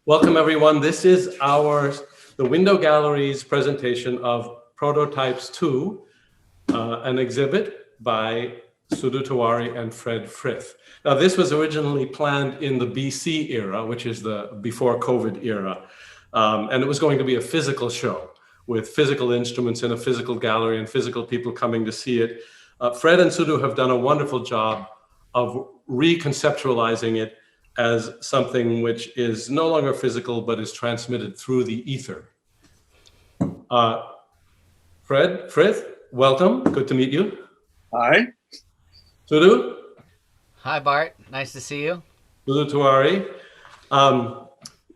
Welcome everyone. This is the Window Gallery's presentation of Prototypes 2, an exhibit by Sudhu Tewari and Frith. Now this was originally planned in the BC era, which is the before COVID era. And it was going to be a physical show with physical instruments in a physical gallery and physical people coming to see it. Fred and Sudhu have done a wonderful job of reconceptualizing it as something which is no longer physical, but is transmitted through the ether. Frith, welcome. Good to meet you. Hi. Sudhu? Hi, Bart. Nice to see you. Sudhu Tewari.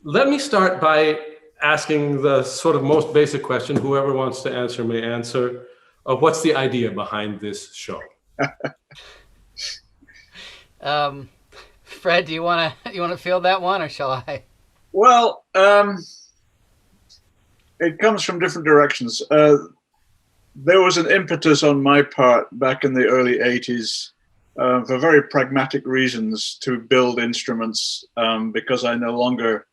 Let me start by asking the sort of most basic question. Whoever wants to answer may answer. What's the idea behind this show? Fred, do you want to field that one, or shall I? Well, it comes from different directions. There was an impetus on my part back in the early 80s for very pragmatic reasons to build instruments because I no longer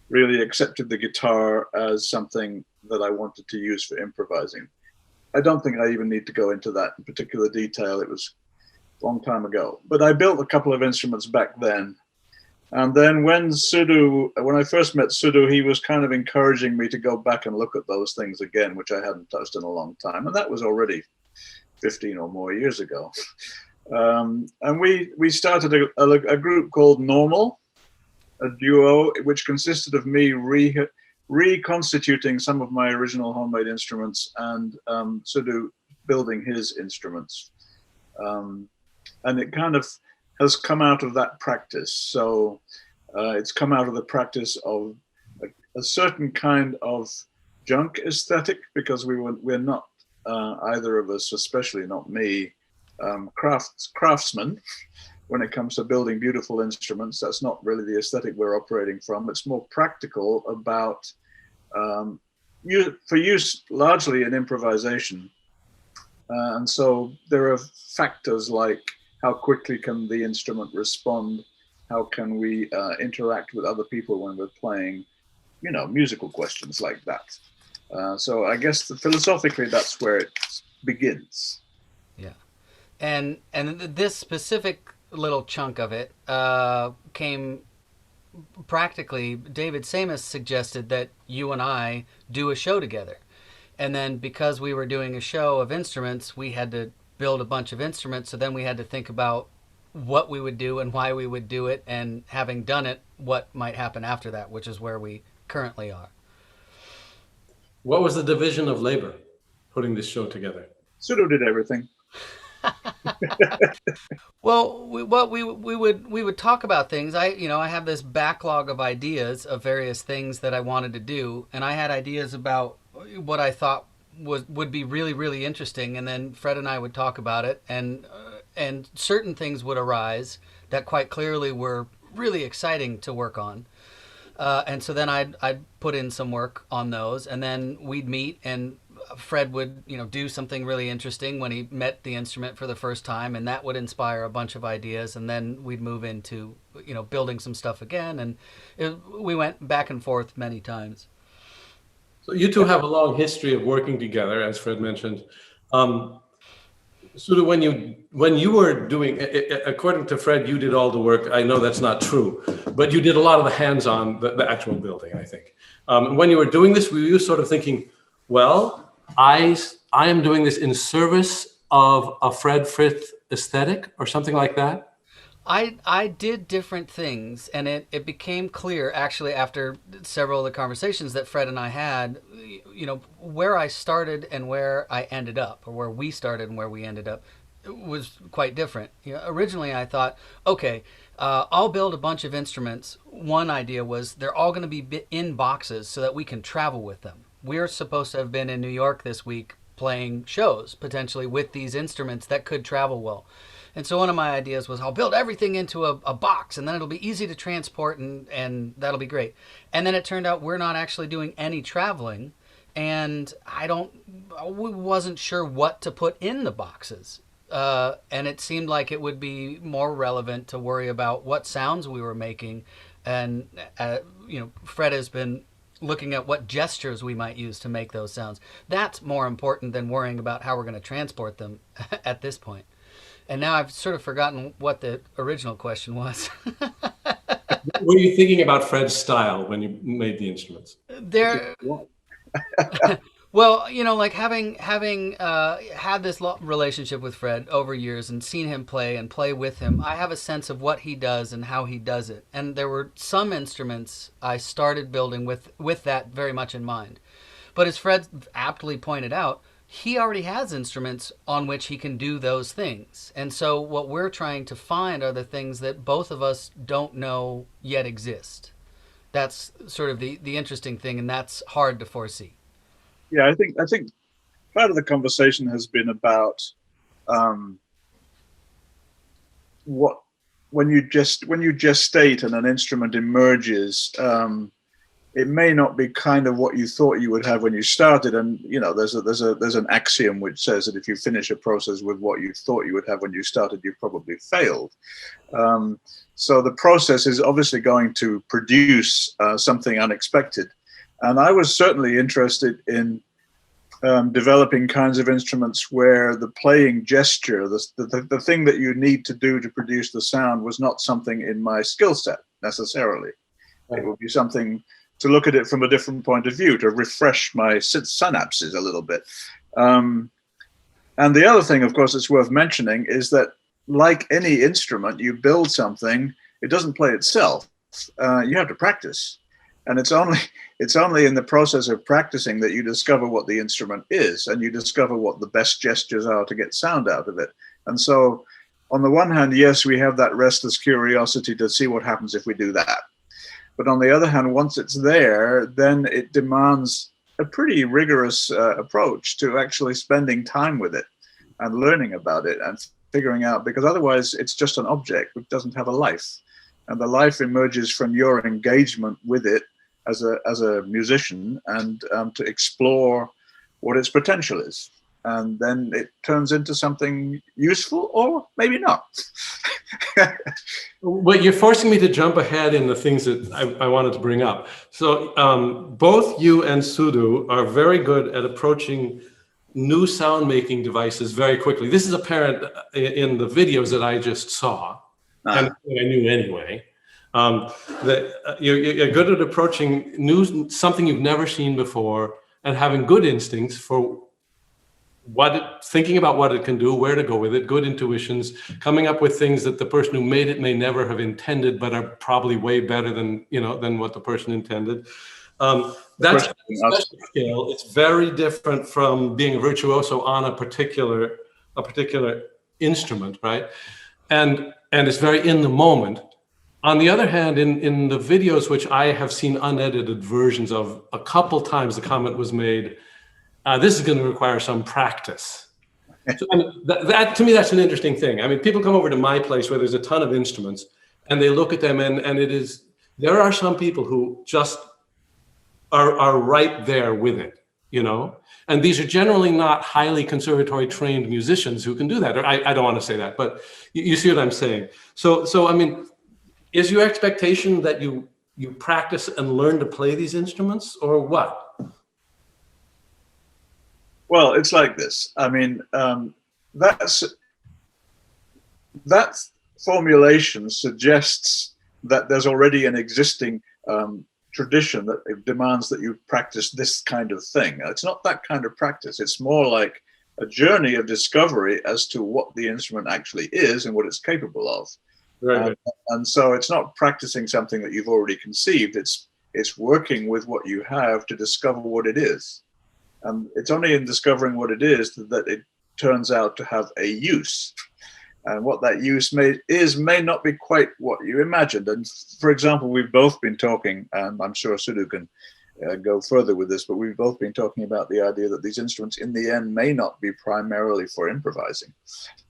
really accepted the guitar as something that I wanted to use for improvising. I don't think I even need to go into that in particular detail. It was a long time ago. But I built a couple of instruments back then. And then when I first met Sudhu, he was kind of encouraging me to go back and look at those things again, which I hadn't touched in a long time. And that was already 15 or more years ago. And we started a group called Normal, a duo, which consisted of me reconstituting some of my original homemade instruments and Sudhu building his instruments. And it kind of has come out of that practice. So it's come out of the practice of a certain kind of junk aesthetic, because we're not, either of us, especially not me, craftsmen. When it comes to building beautiful instruments, that's not really the aesthetic we're operating from. It's more practical about for use largely in improvisation. And so there are factors like how quickly can the instrument respond? How can we interact with other people when we're playing, musical questions like that. So I guess philosophically, that's where it begins. Yeah. And this specific little chunk of it came practically. David Samus suggested that you and I do a show together. And then because we were doing a show of instruments, we had to build a bunch of instruments. So then we had to think about what we would do and why we would do it. And having done it, what might happen after that, which is where we currently are. What was the division of labor putting this show together? Sudhu did everything. Well, we would talk about things. I have this backlog of ideas of various things that I wanted to do, and I had ideas about what I thought would be really, really interesting, and then Fred and I would talk about it, and certain things would arise that quite clearly were really exciting to work on. And so then I'd put in some work on those, and then we'd meet, and Fred would, do something really interesting when he met the instrument for the first time, and that would inspire a bunch of ideas, and then we'd move into, building some stuff again, and we went back and forth many times. So you two have a long history of working together, as Fred mentioned. Sudhu, when you were doing, according to Fred, you did all the work. I know that's not true, but you did a lot of the hands-on, the actual building, I think. When you were doing this, were you sort of thinking, well, I am doing this in service of a Fred Frith aesthetic or something like that? I did different things, and it became clear actually after several of the conversations that Fred and I had, where I started and where I ended up, or where we started and where we ended up, was quite different. Originally I thought, okay, I'll build a bunch of instruments. One idea was they're all going to be in boxes so that we can travel with them. We're supposed to have been in New York this week playing shows, potentially with these instruments that could travel well. And so one of my ideas was I'll build everything into a box, and then it'll be easy to transport, and that'll be great. And then it turned out we're not actually doing any traveling, and I wasn't sure what to put in the boxes. And it seemed like it would be more relevant to worry about what sounds we were making And Fred has been looking at what gestures we might use to make those sounds. That's more important than worrying about how we're going to transport them at this point. And now I've sort of forgotten what the original question was. Were you thinking about Fred's style when you made the instruments? There, well, like having had this relationship with Fred over years and seen him play and play with him, I have a sense of what he does and how he does it. And there were some instruments I started building with that very much in mind. But as Fred aptly pointed out, he already has instruments on which he can do those things. And so what we're trying to find are the things that both of us don't know yet exist. That's sort of the interesting thing, and that's hard to foresee. Yeah, I think part of the conversation has been about when you gestate and an instrument emerges, it may not be kind of what you thought you would have when you started. And there's an axiom which says that if you finish a process with what you thought you would have when you started, you probably failed. So the process is obviously going to produce something unexpected. And I was certainly interested in developing kinds of instruments where the playing gesture, the thing that you need to do to produce the sound, was not something in my skill set necessarily. It would be something to look at it from a different point of view, to refresh my synapses a little bit. And the other thing, of course, that's worth mentioning is that, like any instrument, you build something, it doesn't play itself. You have to practice. And it's only in the process of practicing that you discover what the instrument is, and you discover what the best gestures are to get sound out of it. And so, on the one hand, yes, we have that restless curiosity to see what happens if we do that. But on the other hand, once it's there, then it demands a pretty rigorous approach to actually spending time with it and learning about it and figuring out, because otherwise it's just an object which doesn't have a life. And the life emerges from your engagement with it as a musician, and to explore what its potential is. And then it turns into something useful, or maybe not. Well, you're forcing me to jump ahead in the things that I wanted to bring up. So both you and Sudhu are very good at approaching new sound making devices very quickly. This is apparent in the videos that I just saw, and I knew anyway. That you're good at approaching something you've never seen before, and having good instincts for thinking about what it can do, where to go with it, good intuitions, coming up with things that the person who made it may never have intended, but are probably way better than what the person intended. That's a special skill. It's very different from being a virtuoso on a particular instrument, right? And it's very in the moment. On the other hand, in the videos, which I have seen unedited versions of a couple times, the comment was made, this is going to require some practice. So, that to me, that's an interesting thing. I mean, people come over to my place where there's a ton of instruments, and they look at them, and there are some people who just are right there with it, and these are generally not highly conservatory trained musicians who can do that. Or I don't want to say that, but you see what I'm saying. So I mean, is your expectation that you practice and learn to play these instruments, or what? Well, it's like this. I mean, that formulation suggests that there's already an existing tradition that it demands that you practice this kind of thing. It's not that kind of practice. It's more like a journey of discovery as to what the instrument actually is and what it's capable of. Right. And so it's not practicing something that you've already conceived. It's working with what you have to discover what it is. And it's only in discovering what it is that it turns out to have a use. And what that use may not be quite what you imagined. And for example, we've both been talking, and I'm sure Sudhu can go further with this, but we've both been talking about the idea that these instruments in the end may not be primarily for improvising.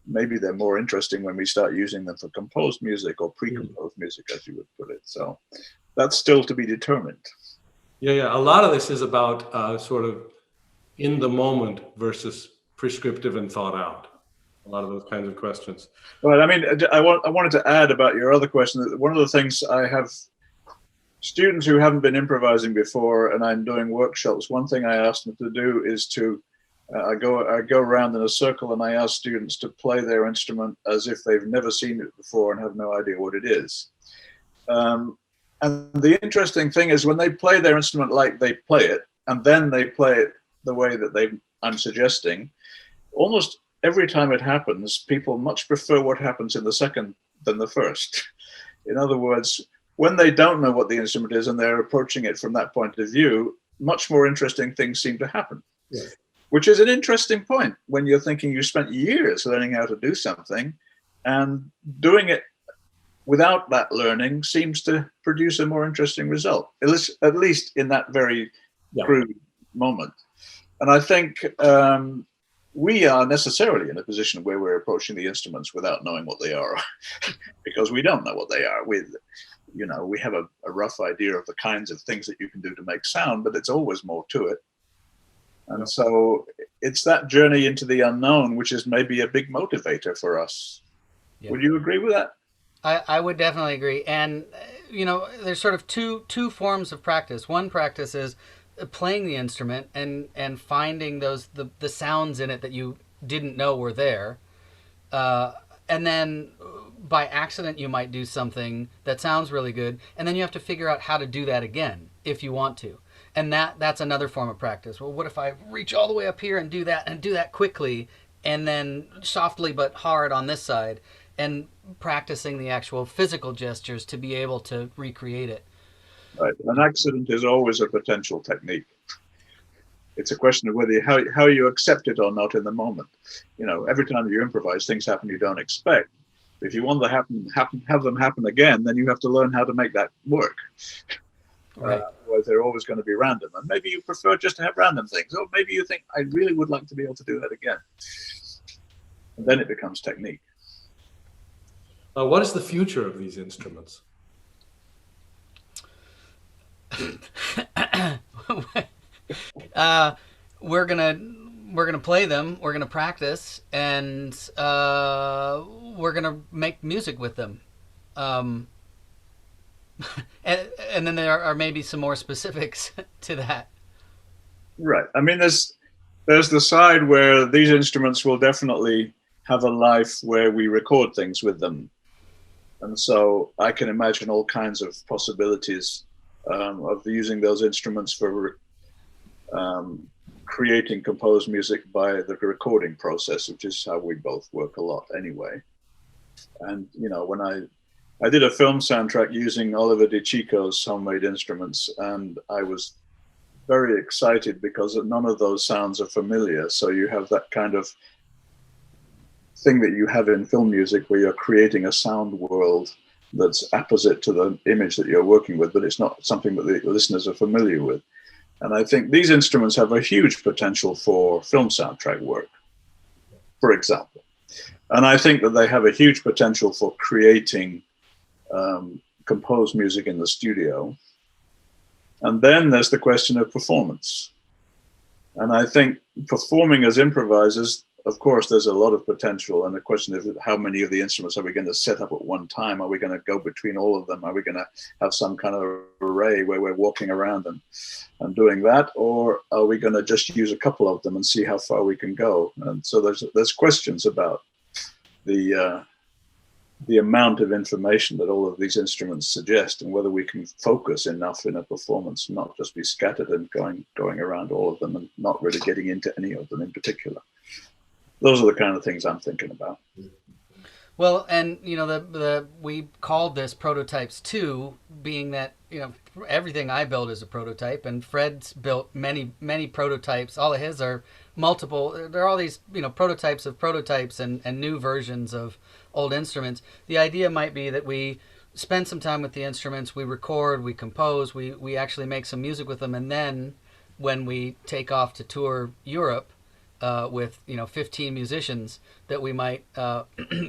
Maybe they're more interesting when we start using them for composed music or pre-composed music, as you would put it. So that's still to be determined. Yeah. A lot of this is about sort of in the moment versus prescriptive and thought out. A lot of those kinds of questions. Well, I mean, I wanted to add about your other question that one of the things I have students who haven't been improvising before, and I'm doing workshops, one thing I ask them to do is to I go around in a circle and I ask students to play their instrument as if they've never seen it before and have no idea what it is. And the interesting thing is when they play their instrument like they play it, and then they play it the way that I'm suggesting, almost every time it happens, people much prefer what happens in the second than the first. In other words, when they don't know what the instrument is and they're approaching it from that point of view, much more interesting things seem to happen. Yeah. Which is an interesting point when you're thinking you spent years learning how to do something, and doing it without that learning seems to produce a more interesting result, at least in that very crude moment. And I think we are necessarily in a position where we're approaching the instruments without knowing what they are, because we don't know what they are. We have a rough idea of the kinds of things that you can do to make sound, but it's always more to it. And so it's that journey into the unknown, which is maybe a big motivator for us. Yeah. Would you agree with that? I would definitely agree. And, there's sort of two forms of practice. One practice is playing the instrument and finding the sounds in it that you didn't know were there. And then by accident, you might do something that sounds really good. And then you have to figure out how to do that again if you want to. And that's another form of practice. Well, what if I reach all the way up here and do that quickly, and then softly but hard on this side, and practicing the actual physical gestures to be able to recreate it. Right. An accident is always a potential technique. It's a question of whether how you accept it or not in the moment. Every time you improvise, things happen you don't expect. If you want to have them happen again, then you have to learn how to make that work. Right. Where they're always going to be random, and maybe you prefer just to have random things, or maybe you think I really would like to be able to do that again, and then it becomes technique. What is the future of these instruments? We're gonna play them. We're gonna practice, and we're gonna make music with them. And then there are maybe some more specifics to that. Right. I mean, there's the side where these instruments will definitely have a life where we record things with them. And so I can imagine all kinds of possibilities of using those instruments for creating composed music by the recording process, which is how we both work a lot anyway. And, when I did a film soundtrack using Oliver DeCicco's homemade instruments, and I was very excited because none of those sounds are familiar. So you have that kind of thing that you have in film music where you're creating a sound world that's opposite to the image that you're working with, but it's not something that the listeners are familiar with. And I think these instruments have a huge potential for film soundtrack work, for example. And I think that they have a huge potential for creating composed music in the studio. And then there's the question of performance. And I think performing as improvisers, of course, there's a lot of potential. And the question is, how many of the instruments are we going to set up at one time? Are we going to go between all of them? Are we going to have some kind of array where we're walking around and doing that? Or are we going to just use a couple of them and see how far we can go? And so there's questions about the amount of information that all of these instruments suggest, and whether we can focus enough in a performance, not just be scattered and going around all of them and not really getting into any of them in particular. Those are the kind of things I'm thinking about. Well, and we called this prototypes 2, being that everything I build is a prototype, and Fred's built many prototypes. All of his are multiple. There are all these prototypes of prototypes and new versions of old instruments. The idea might be that we spend some time with the instruments, we record, we compose, we actually make some music with them, and then when we take off to tour Europe with 15 musicians, that we might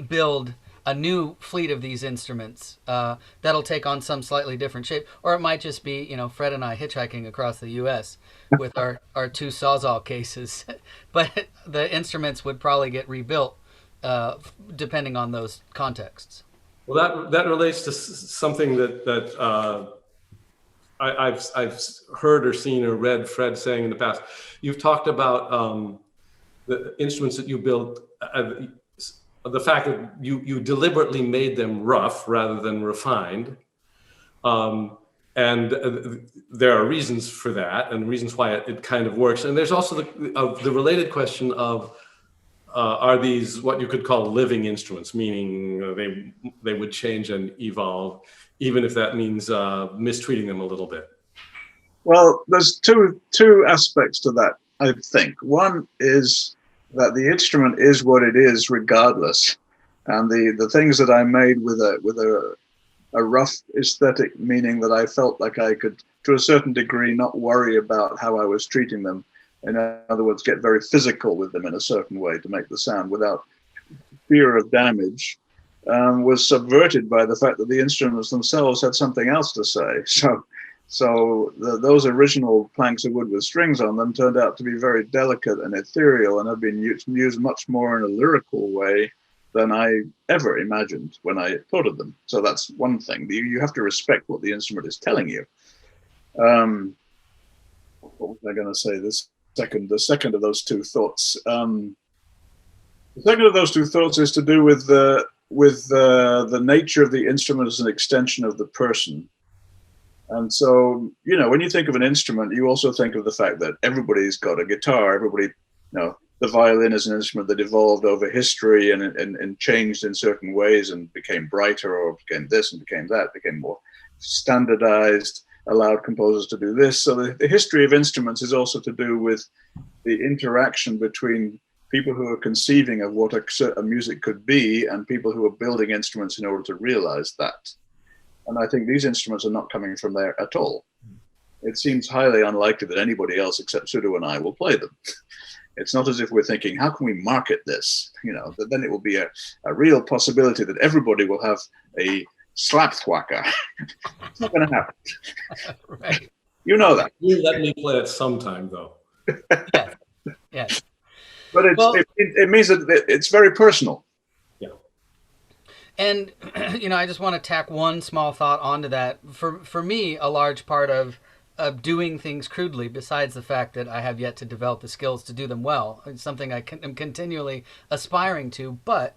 build a new fleet of these instruments that'll take on some slightly different shape, or it might just be Fred and I hitchhiking across the U.S. with our 2 Sawzall cases. But the instruments would probably get rebuilt depending on those contexts. Well, that relates to something that I've heard or seen or read Fred saying in the past. You've talked about the instruments that you built, the fact that you deliberately made them rough rather than refined. And there are reasons for that and reasons why it kind of works. And there's also the related question of, are these what you could call living instruments, meaning they would change and evolve, even if that means mistreating them a little bit? Well, there's two aspects to that, I think. One is that the instrument is what it is regardless. And the things that I made with a rough aesthetic, meaning that I felt like I could, to a certain degree, not worry about how I was treating them. In other words, get very physical with them in a certain way to make the sound without fear of damage, was subverted by the fact that the instruments themselves had something else to say. So those original planks of wood with strings on them turned out to be very delicate and ethereal, and have been used much more in a lyrical way than I ever imagined when I thought of them. So that's one thing. You have to respect what the instrument is telling you. What was I going to say? The second of those two thoughts. The second of those two thoughts is to do with the nature of the instrument as an extension of the person. And so, when you think of an instrument, you also think of the fact that everybody's got a guitar. Everybody, the violin is an instrument that evolved over history and changed in certain ways and became brighter, or became this and became that, became more standardized, allowed composers to do this. So the history of instruments is also to do with the interaction between people who are conceiving of what a music could be and people who are building instruments in order to realize that. And I think these instruments are not coming from there at all. It seems highly unlikely that anybody else except Sudhu and I will play them. It's not as if we're thinking, how can we market this? That then it will be a real possibility that everybody will have a slap thwacker. It's not going to happen. Right. You know that. You let me play it sometime, though. Yeah. But it means that it's very personal. Yeah. And, I just want to tack one small thought onto that. For me, a large part of doing things crudely, besides the fact that I have yet to develop the skills to do them well, it's something I am continually aspiring to. But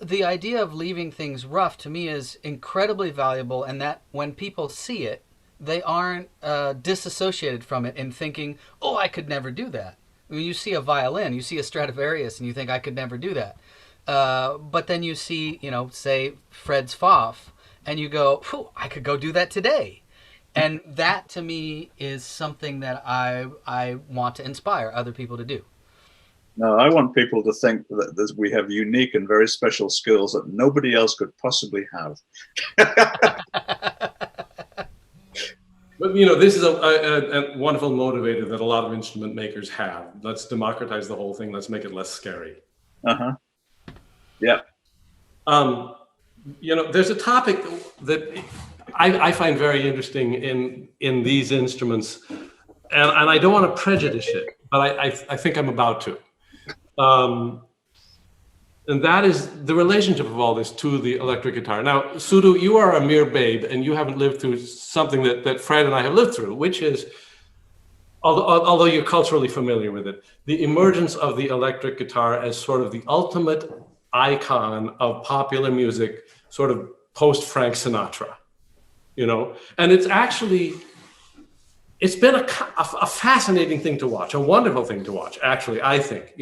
the idea of leaving things rough to me is incredibly valuable, and that when people see it, they aren't disassociated from it and thinking, oh, I could never do that. When you see a violin, you see a Stradivarius, and you think, I could never do that. But then you see, say, Fred's Pfaff, and you go, I could go do that today. And that, to me, is something that I want to inspire other people to do. No, I want people to think that we have unique and very special skills that nobody else could possibly have. But, this is a wonderful motivator that a lot of instrument makers have. Let's democratize the whole thing. Let's make it less scary. Uh-huh. Yeah. There's a topic that I find very interesting in these instruments, and I don't want to prejudice it, but I think I'm about to. And that is the relationship of all this to the electric guitar. Now, Sudhu, you are a mere babe, and you haven't lived through something that Fred and I have lived through, which is, although you're culturally familiar with it, the emergence of the electric guitar as sort of the ultimate icon of popular music, sort of post-Frank Sinatra, And it's been a fascinating thing to watch, a wonderful thing to watch, actually, I think,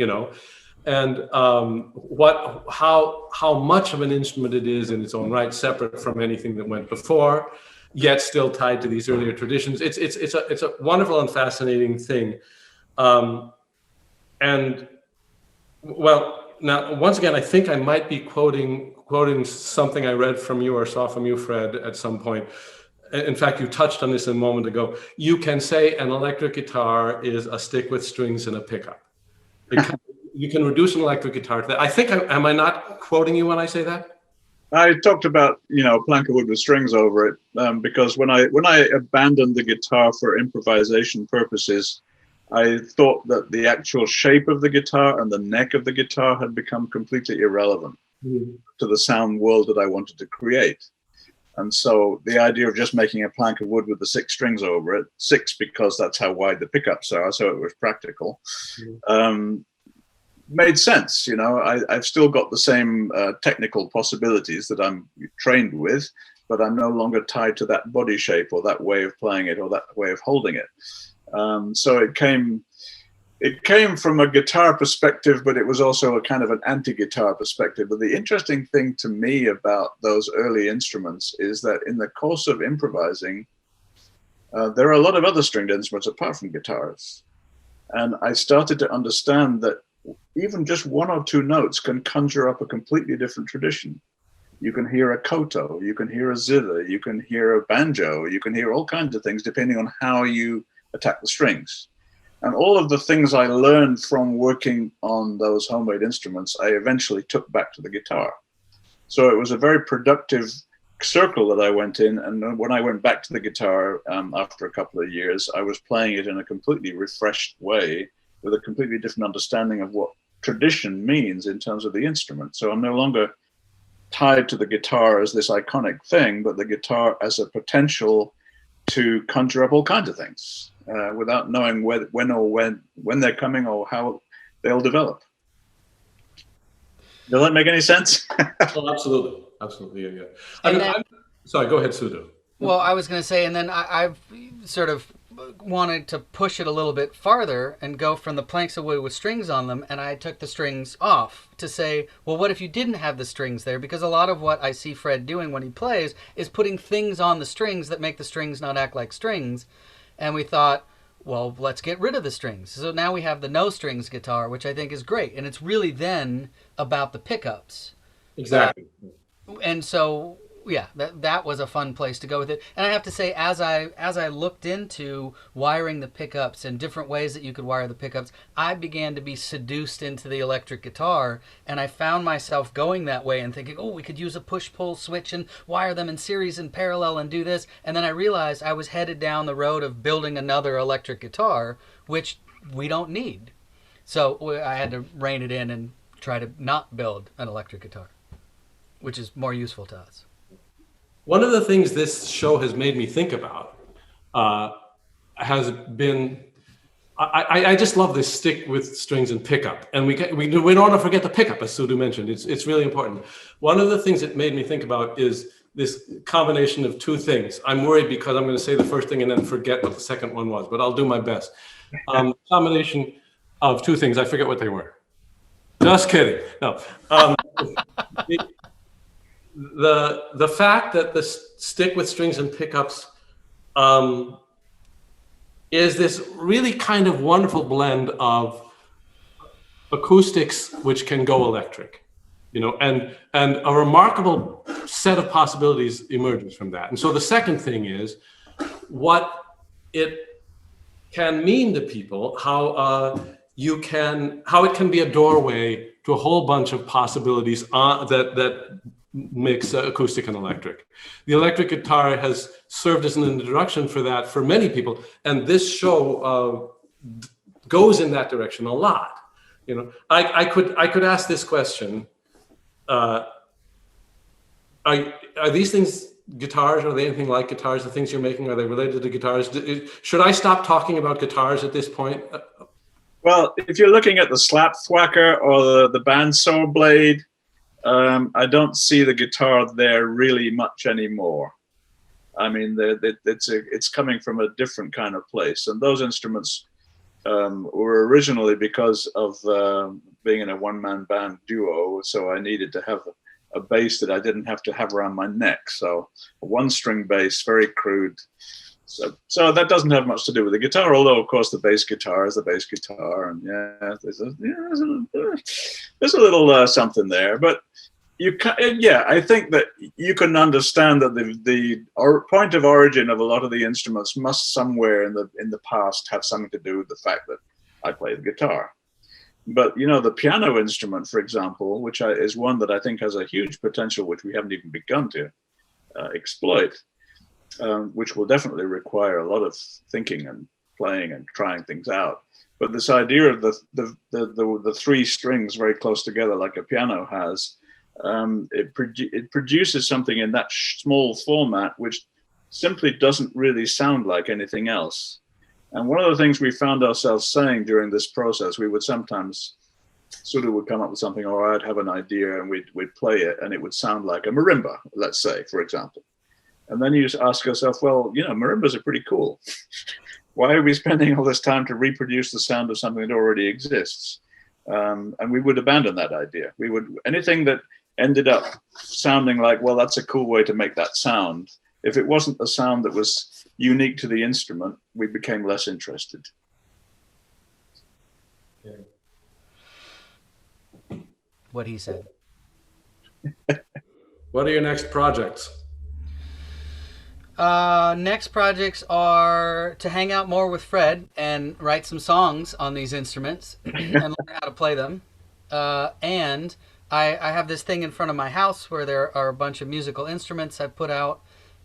And how much of an instrument it is in its own right, separate from anything that went before, yet still tied to these earlier traditions. It's a wonderful and fascinating thing. And well, now once again, I think I might be quoting something I read from you or saw from you, Fred, at some point. In fact, you touched on this a moment ago. You can say an electric guitar is a stick with strings and a pickup. You can reduce an electric guitar to that. I think, am I not quoting you when I say that? I talked about, a plank of wood with strings over it, because when I abandoned the guitar for improvisation purposes, I thought that the actual shape of the guitar and the neck of the guitar had become completely irrelevant to the sound world that I wanted to create. And so the idea of just making a plank of wood with the 6 strings over it, 6 because that's how wide the pickups are, so it was practical, made sense. You know, I've still got the same technical possibilities that I'm trained with, but I'm no longer tied to that body shape or that way of playing it or that way of holding it. So it came from a guitar perspective, but it was also a kind of an anti-guitar perspective. But the interesting thing to me about those early instruments is that in the course of improvising, there are a lot of other stringed instruments apart from guitars. And I started to understand that even just 1 or 2 notes can conjure up a completely different tradition. You can hear a koto, you can hear a zither, you can hear a banjo, you can hear all kinds of things depending on how you attack the strings. And all of the things I learned from working on those homemade instruments, I eventually took back to the guitar. So it was a very productive circle that I went in. And when I went back to the guitar after a couple of years, I was playing it in a completely refreshed way with a completely different understanding of what tradition means in terms of the instrument. So I'm no longer tied to the guitar as this iconic thing, but the guitar as a potential to conjure up all kinds of things without knowing when they're coming or how they'll develop. Does that make any sense? Oh, absolutely, yeah. Sorry, go ahead, Sudhu. Well, I was going to say, and then I've sort of wanted to push it a little bit farther and go from the planks of wood with strings on them, and I took the strings off to say, well, what if you didn't have the strings there? Because a lot of what I see Fred doing when he plays is putting things on the strings that make the strings not act like strings. And we thought, well, let's get rid of the strings. So now we have the no strings guitar, which I think is great. And it's really then about the pickups. Exactly. And so, yeah, that was a fun place to go with it. And I have to say, as I looked into wiring the pickups and different ways that you could wire the pickups, I began to be seduced into the electric guitar, and I found myself going that way and thinking, oh, we could use a push-pull switch and wire them in series and parallel and do this. And then I realized I was headed down the road of building another electric guitar, which we don't need. So I had to rein it in and try to not build an electric guitar, which is more useful to us. One of the things this show has made me think about has been, I just love this stick with strings and pickup. And we don't want to forget the pickup, as Sudhu mentioned. It's really important. One of the things it made me think about is this combination of 2 things. I'm worried because I'm going to say the first thing and then forget what the second one was, but I'll do my best. Combination of 2 things. I forget what they were. Just kidding. No. The fact that the stick with strings and pickups is this really kind of wonderful blend of acoustics which can go electric, you know, and a remarkable set of possibilities emerges from that. And so the second thing is what it can mean to people, how it can be a doorway to a whole bunch of possibilities that mix acoustic and electric. The electric guitar has served as an introduction for that for many people, and this show goes in that direction a lot. You know, I could ask this question: Are these things guitars? Are they anything like guitars? The things you're making, are they related to guitars? Should I stop talking about guitars at this point? Well, if you're looking at the slap thwacker or the bandsaw blade, I don't see the guitar there really much anymore. I mean, it's coming from a different kind of place. And those instruments were originally because of being in a one-man band duo. So I needed to have a bass that I didn't have to have around my neck. So a 1-string bass, very crude. So that doesn't have much to do with the guitar, although of course the bass guitar is the bass guitar, and there's a little something there. But I think that you can understand that the point of origin of a lot of the instruments must somewhere in the past have something to do with the fact that I play the guitar. But you know, the piano instrument, for example, which is one that I think has a huge potential, which we haven't even begun to exploit. Which will definitely require a lot of thinking and playing and trying things out. But this idea of the 3 strings very close together, like a piano has, it produces something in that small format which simply doesn't really sound like anything else. And one of the things we found ourselves saying during this process, we would sometimes, Sudhu would come up with something, or I'd have an idea, and we'd play it, and it would sound like a marimba, let's say, for example. And then you just ask yourself, well, you know, marimbas are pretty cool. Why are we spending all this time to reproduce the sound of something that already exists? And we would abandon that idea. We would, anything that ended up sounding like, well, that's a cool way to make that sound. If it wasn't a sound that was unique to the instrument, we became less interested. What he said. What are your next projects? Next projects are to hang out more with Fred and write some songs on these instruments and learn how to play them. And I have this thing in front of my house where there are a bunch of musical instruments I put out,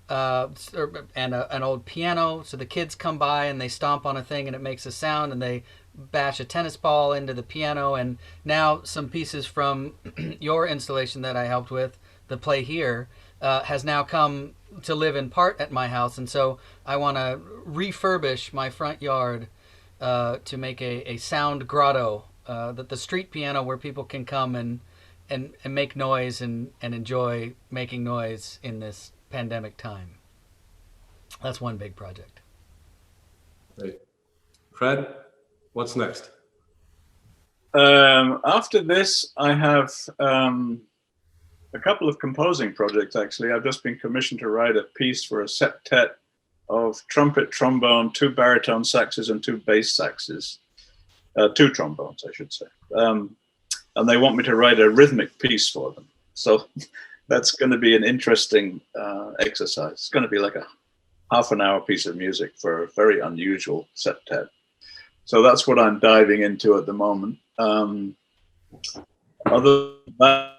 and an old piano. So the kids come by and they stomp on a thing and it makes a sound, and they bash a tennis ball into the piano. And now some pieces from your installation that I helped with, the Play Here, has now come to live in part at my house. And so I want to refurbish my front yard to make a sound grotto, the street piano where people can come and make noise and enjoy making noise in this pandemic time. That's one big project. Great. Fred, what's next? After this, I have a couple of composing projects, actually. I've just been commissioned to write a piece for a septet of trumpet, trombone, 2 baritone saxes, and 2 bass saxes. 2 trombones, I should say. And they want me to write a rhythmic piece for them. So that's going to be an interesting exercise. It's going to be like a half-an-hour piece of music for a very unusual septet. So that's what I'm diving into at the moment. Other than that,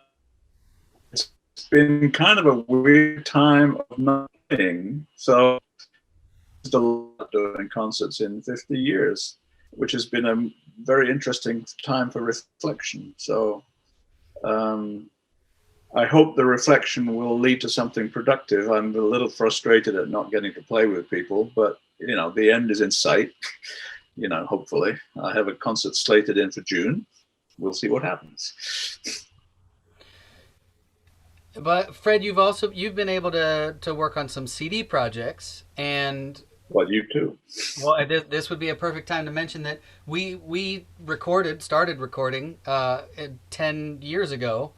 it's been kind of a weird time of nothing. So it's a lot doing concerts in 50 years, which has been a very interesting time for reflection. So I hope the reflection will lead to something productive. I'm a little frustrated at not getting to play with people, but you know, the end is in sight. You know, hopefully. I have a concert slated in for June. We'll see what happens. But Fred, you've been able to work on some CD projects, and Well, you too. well, this would be a perfect time to mention that we started recording 10 years ago,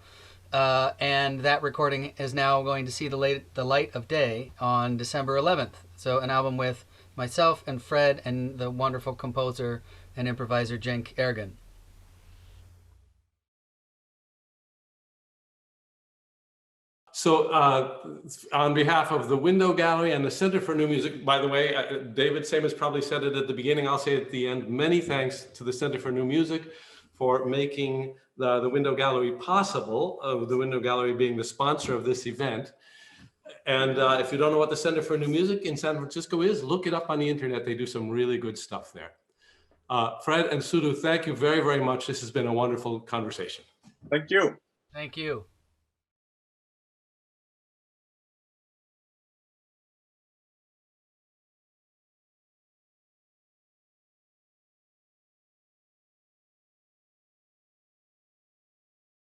and that recording is now going to see the light of day on December 11th. So an album with myself and Fred and the wonderful composer and improviser Cenk Ergin. So on behalf of the Window Gallery and the Center for New Music, by the way, David Seamus probably said it at the beginning, I'll say it at the end, many thanks to the Center for New Music for making the Window Gallery possible, the Window Gallery being the sponsor of this event. And if you don't know what the Center for New Music in San Francisco is, look it up on the internet. They do some really good stuff there. Fred and Sudhu, thank you very, very much. This has been a wonderful conversation. Thank you. Thank you.